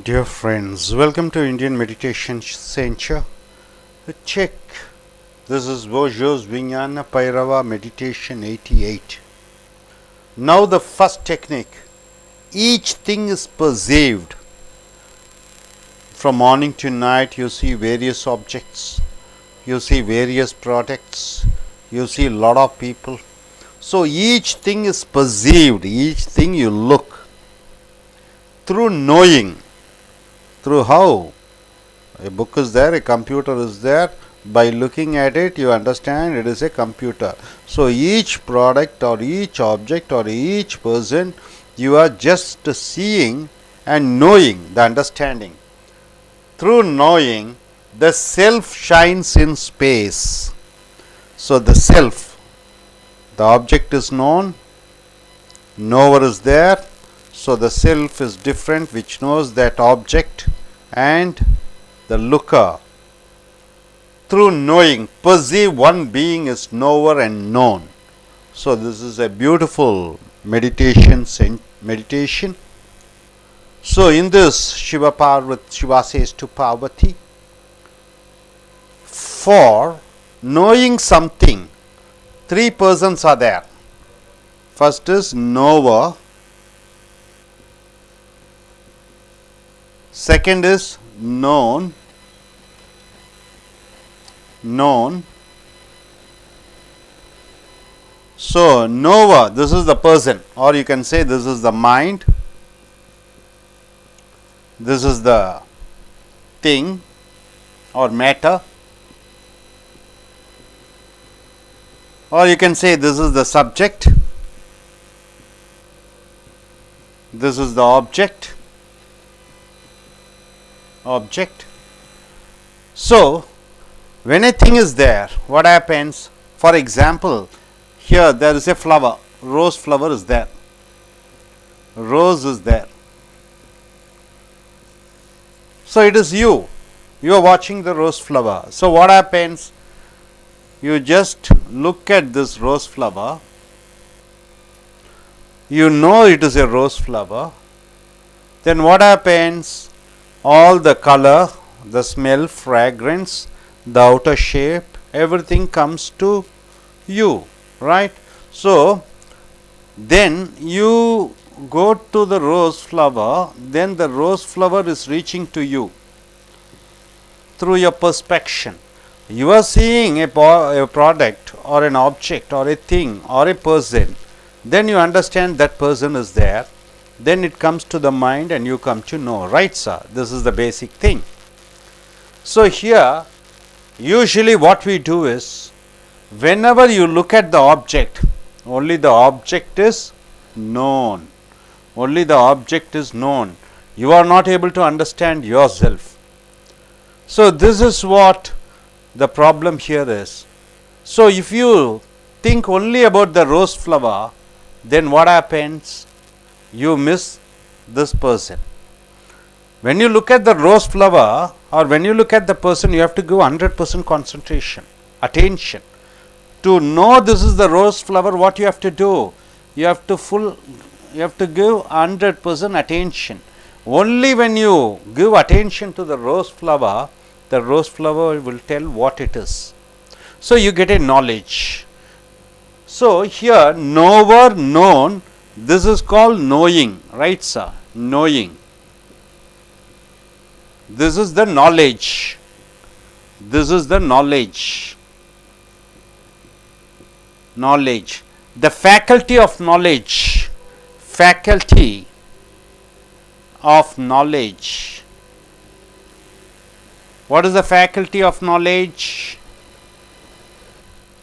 Dear friends, welcome to Indian Meditation Center. Check. This is Bojo's Vijnana Pairava Meditation 88. Now the first technique. Each thing is perceived. From morning to night you see various objects. You see various products. You see a lot of people. So each thing is perceived. Each thing you look. Through knowing. Through how? A book is there, a computer is there. By looking at it, you understand it is a computer. So each product or each object or each person, you are just seeing and knowing, the understanding. Through knowing, the self shines in space. So the self, the object is known, knower is there. So the self is different, which knows that object, and the looker. Through knowing, perceive one being is knower and known. So this is a beautiful meditation. So in this, Shiva says to Parvati, for knowing something, three persons are there. First is knower. Second is known. So knower, this is the person, or you can say this is the mind. This is the thing or matter. Or you can say this is the subject. This is the object. So when a thing is there, what happens? For example, here there is a flower, rose flower is there, rose is there. So it is you are watching the rose flower. So what happens? You just look at this rose flower, you know it is a rose flower. Then what happens? All the color, the smell, fragrance, the outer shape, everything comes to you, right? So then you go to the rose flower, then the rose flower is reaching to you through your perspection. You are seeing a product or an object or a thing or a person, then you understand that person is there. Then it comes to the mind and you come to know, right sir? This is the basic thing. So here, usually what we do is, whenever you look at the object, only the object is known. Only the object is known. You are not able to understand yourself. So this is what the problem here is. So if you think only about the rose flower, then what happens? You miss this person. When you look at the rose flower or when you look at the person, you have to give 100% concentration, attention. To know this is the rose flower, what you have to do? You have to give 100% attention. Only when you give attention to the rose flower will tell what it is. So you get a knowledge. So here, knower, known, this is called knowing, right sir? Knowing. This is the knowledge. This is the knowledge. Knowledge. The faculty of knowledge. Faculty of knowledge. What is the faculty of knowledge?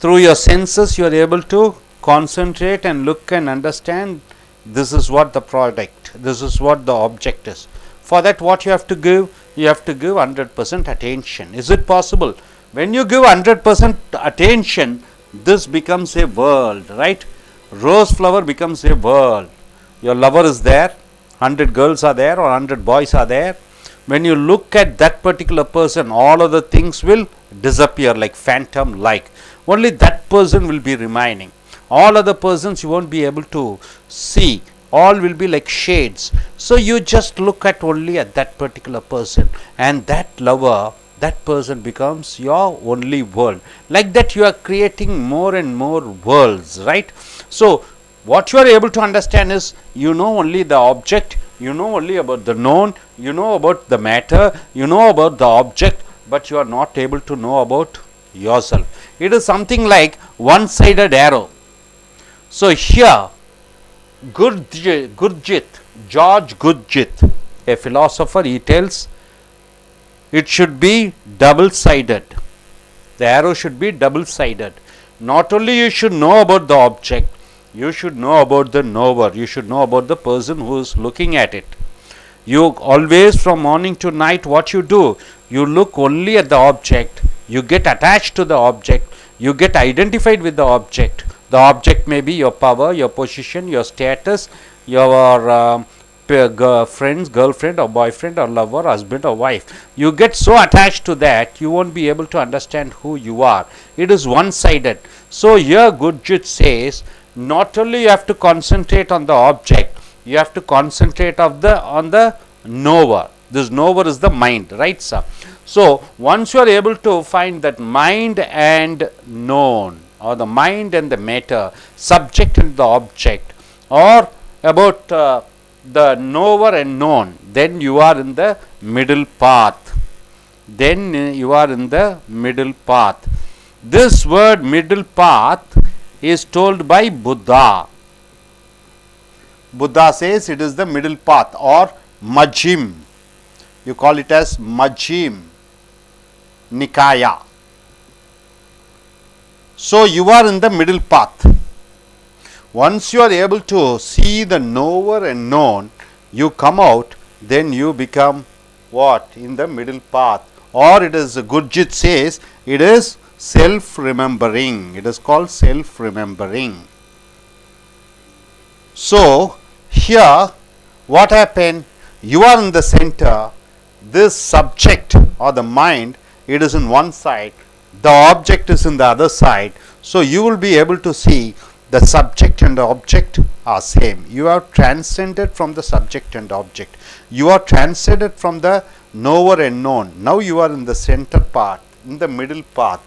Through your senses you are able to concentrate and look and understand this is what the product, this is what the object is. For that what you have to give? You have to give 100% attention. Is it possible? When you give 100% attention, this becomes a world, right? Rose flower becomes a world. Your lover is there, 100 girls are there or 100 boys are there. When you look at that particular person, all other things will disappear like phantom like. Only that person will be remaining. All other persons you won't be able to see. all will be like shades. So you just look at only at that particular person, and that lover, that person becomes your only world. Like that you are creating more and more worlds, right? So what you are able to understand is, you know only the object, you know only about the known, you know about the matter, you know about the object, but you are not able to know about yourself. It is something like one-sided arrow. So here Gurdjieff, George Gurdjieff, a philosopher, he tells it should be double-sided. The arrow should be double-sided. Not only you should know about the object, you should know about the knower. You should know about the person who is looking at it. You always, from morning to night, what you do, you look only at the object, you get attached to the object, you get identified with the object. The object may be your power, your position, your status, your friends, girlfriend or boyfriend or lover, husband or wife. You get so attached to that, you won't be able to understand who you are. It is one-sided. So here Gurdjieff says, not only you have to concentrate on the object, you have to concentrate on the knower. This knower is the mind, right, sir? So once you are able to find that mind and known, or the mind and the matter, subject and the object, or about the knower and known, then you are in the middle path. Then you are in the middle path. This word middle path is told by Buddha. Buddha says it is the middle path, or Majjhim. You call it as Majjhim Nikaya. So you are in the middle path. Once you are able to see the knower and known, you come out, then you become what? In the middle path. Or it is, Gurdjieff says, it is self-remembering. It is called self-remembering. So here what happened? You are in the center. This subject or the mind, it is in one side. The object is in the other side. So you will be able to see the subject and the object are same. You have transcended from the subject and object. You are transcended from the knower and known. Now you are in the center part, in the middle path.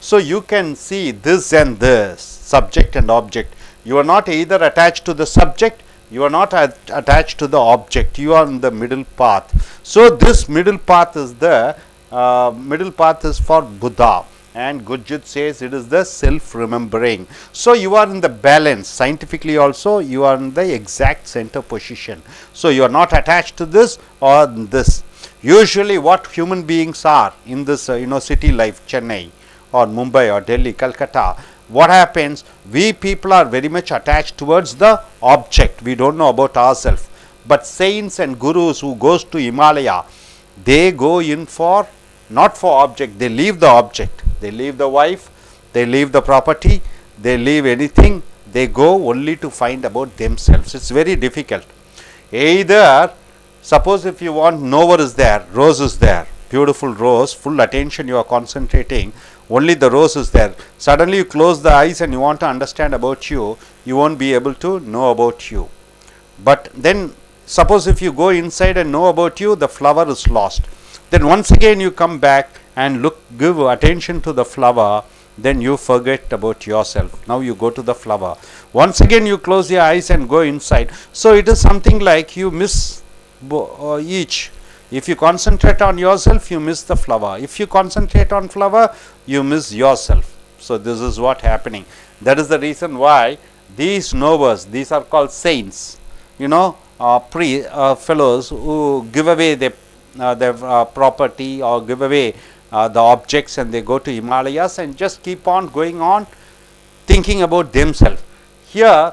So you can see this and this, subject and object. You are not either attached to the subject, you are not attached to the object. You are in the middle path. So this middle path is the middle path is for Buddha, and Gurdjieff says it is the self-remembering. So you are in the balance. Scientifically also, you are in the exact center position. So you are not attached to this or this. Usually what human beings are in this city life, Chennai or Mumbai or Delhi, Calcutta, what happens? We people are very much attached towards the object. We don't know about ourselves. But saints and gurus who goes to Himalaya, they go in for not for object, they leave the object, they leave the wife, they leave the property, they leave anything, they go only to find about themselves. It's very difficult. Either, suppose if you want, knower is there, rose is there, beautiful rose, full attention you are concentrating, only the rose is there. Suddenly you close the eyes and you want to understand about you, you won't be able to know about you. But then suppose if you go inside and know about you, the flower is lost. Then once again you come back and give attention to the flower, then you forget about yourself. Now you go to the flower. Once again you close your eyes and go inside. So it is something like you miss each. If you concentrate on yourself, you miss the flower. If you concentrate on flower, you miss yourself. So this is what happening. That is the reason why these knowers, these are called saints, fellows who give away their property or give away the objects, and they go to Himalayas and just keep on going on thinking about themselves. Here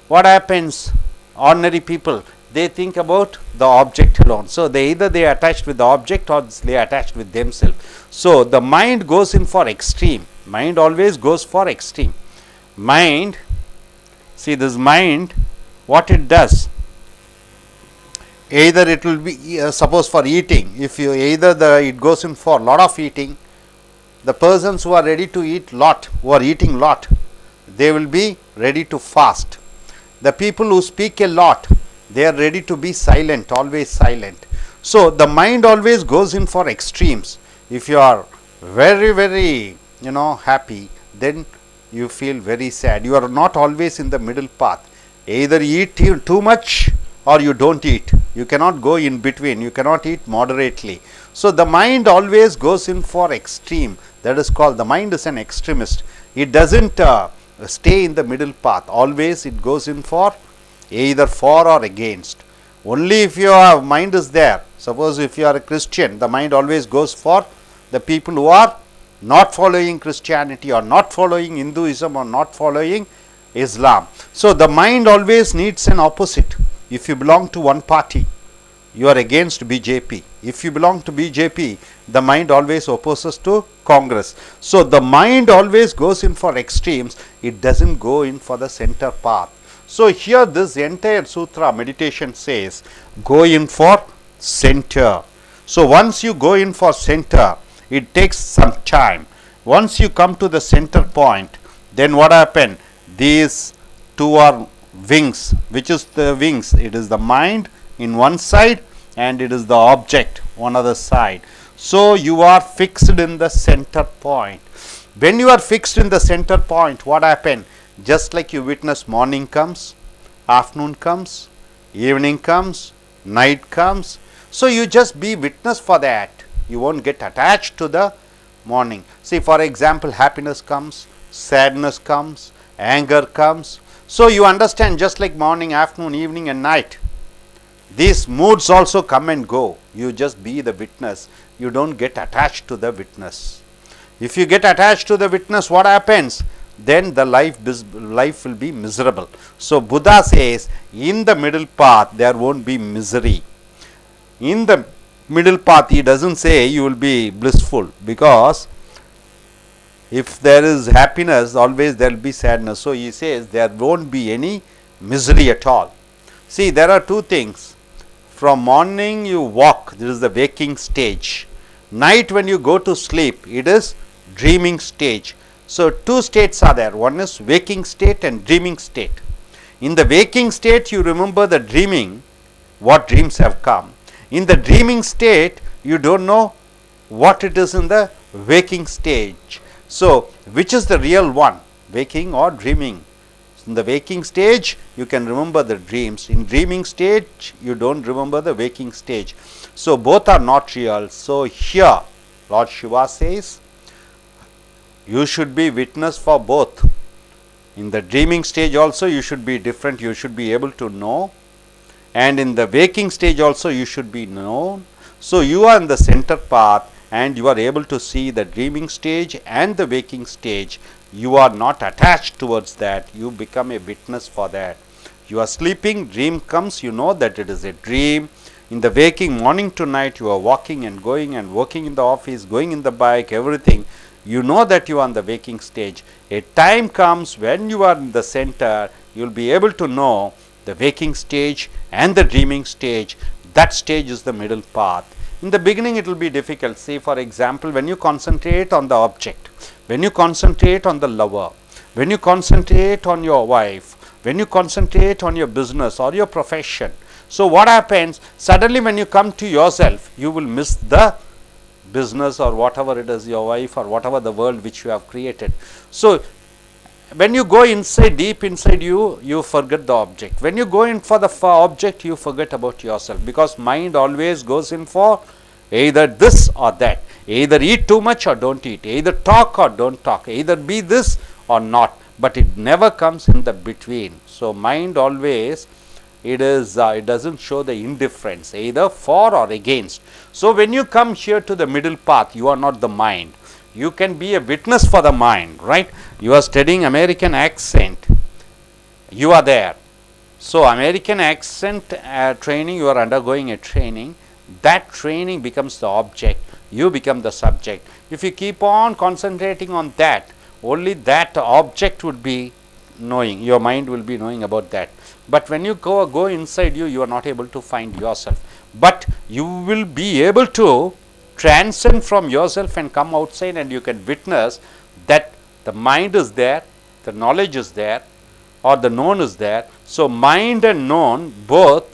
what happens? Ordinary people, they think about the object alone. So they are attached with the object or they are attached with themselves. So the mind goes in for extreme. Mind always goes for extreme. Mind, see this mind, what it does, either it will be suppose for eating, if you it goes in for lot of eating. The persons who are ready to eat lot, who are eating lot, they will be ready to fast. The people who speak a lot, they are ready to be silent, always silent. So the mind always goes in for extremes. If you are very happy, then you feel very sad. You are not always in the middle path. Either eat too much or you don't eat. You cannot go in between. You cannot eat moderately. So the mind always goes in for extreme. That is called, the mind is an extremist. It doesn't stay in the middle path. Always it goes in for either for or against. Only if your mind is there. Suppose if you are a Christian, the mind always goes for the people who are not following Christianity or not following Hinduism or not following Islam. So the mind always needs an opposite. If you belong to one party, you are against BJP. If you belong to BJP, the mind always opposes to Congress. So the mind always goes in for extremes. It doesn't go in for the center path. So here this entire sutra meditation says, go in for center. So once you go in for center, it takes some time. Once you come to the center point, then what happens? These two are wings. Which is the wings? It is the mind in one side and it is the object on other side. So you are fixed in the center point. When you are fixed in the center point, what happens? Just like you witness, morning comes, afternoon comes, evening comes, night comes. So you just be witness for that. You won't get attached to the morning. See, for example, happiness comes, sadness comes, anger comes. So you understand, just like morning, afternoon, evening and night, these moods also come and go. You just be the witness. You don't get attached to the witness. If you get attached to the witness, what happens? Then the life will be miserable. So Buddha says, in the middle path there won't be misery. In the middle path, he doesn't say you will be blissful, because if there is happiness, always there will be sadness. So he says there won't be any misery at all. See, there are two things. From morning you walk, this is the waking stage. Night when you go to sleep, it is dreaming stage. So two states are there. One is waking state and dreaming state. In the waking state, you remember the dreaming, what dreams have come. In the dreaming state, you don't know what it is in the waking stage. So which is the real one, waking or dreaming? In the waking stage, you can remember the dreams. In dreaming stage, you don't remember the waking stage. So both are not real. So here, Lord Shiva says, you should be witness for both. In the dreaming stage also, you should be different. You should be able to know. And in the waking stage also, you should be known. So you are in the center path and you are able to see the dreaming stage and the waking stage. You are not attached towards that. You become a witness for that. You are sleeping, dream comes, you know that it is a dream. In the waking, morning to night, you are walking and going and working in the office, going in the bike, everything. You know that you are on the waking stage. A time comes when you are in the center, you will be able to know the waking stage and the dreaming stage. That stage is the middle path. In the beginning, it will be difficult. Say, for example, when you concentrate on the object, when you concentrate on the lover, when you concentrate on your wife, when you concentrate on your business or your profession. So what happens? Suddenly when you come to yourself, you will miss the business or whatever it is, your wife or whatever the world which you have created. So when you go inside, deep inside you, you forget the object. When you go in for the object, you forget about yourself, because mind always goes in for either this or that. Either eat too much or don't eat. Either talk or don't talk. Either be this or not. But it never comes in the between. So mind always, it doesn't show the indifference, either for or against. So when you come here to the middle path, you are not the mind. You can be a witness for the mind, right? You are studying American accent. You are there. So American accent training, you are undergoing a training. That training becomes the object. You become the subject. If you keep on concentrating on that, only that object would be knowing. Your mind will be knowing about that. But when you go inside you, you are not able to find yourself. But you will be able to transcend from yourself and come outside, and you can witness that the mind is there, the knowledge is there, or the known is there. So, mind and known both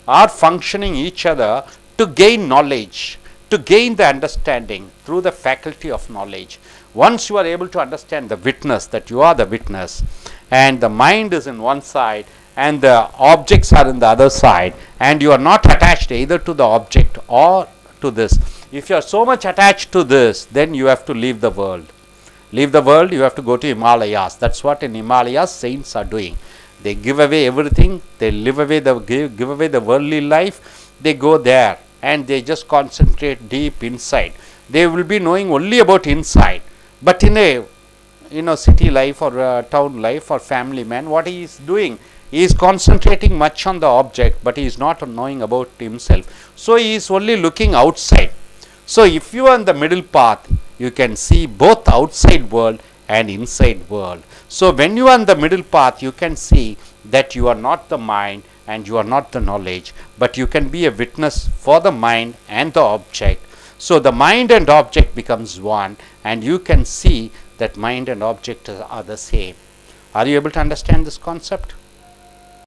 are functioning each other to gain knowledge, to gain the understanding through the faculty of knowledge. Once you are able to understand the witness, that you are the witness, and the mind is in one side and the objects are in the other side, and you are not attached either to the object or to this. If you are so much attached to this, then you have to leave the world. Leave the world, you have to go to Himalayas. That's what in Himalayas saints are doing. They give away everything, they give away the worldly life, they go there and they just concentrate deep inside. They will be knowing only about inside. But in a city life or town life or family man, what he is doing, he is concentrating much on the object, but he is not knowing about himself. So he is only looking outside. So if you are in the middle path, you can see both outside world and inside world. So when you are in the middle path, you can see that you are not the mind and you are not the knowledge, but you can be a witness for the mind and the object. So the mind and object becomes one, and you can see that mind and object are the same. Are you able to understand this concept?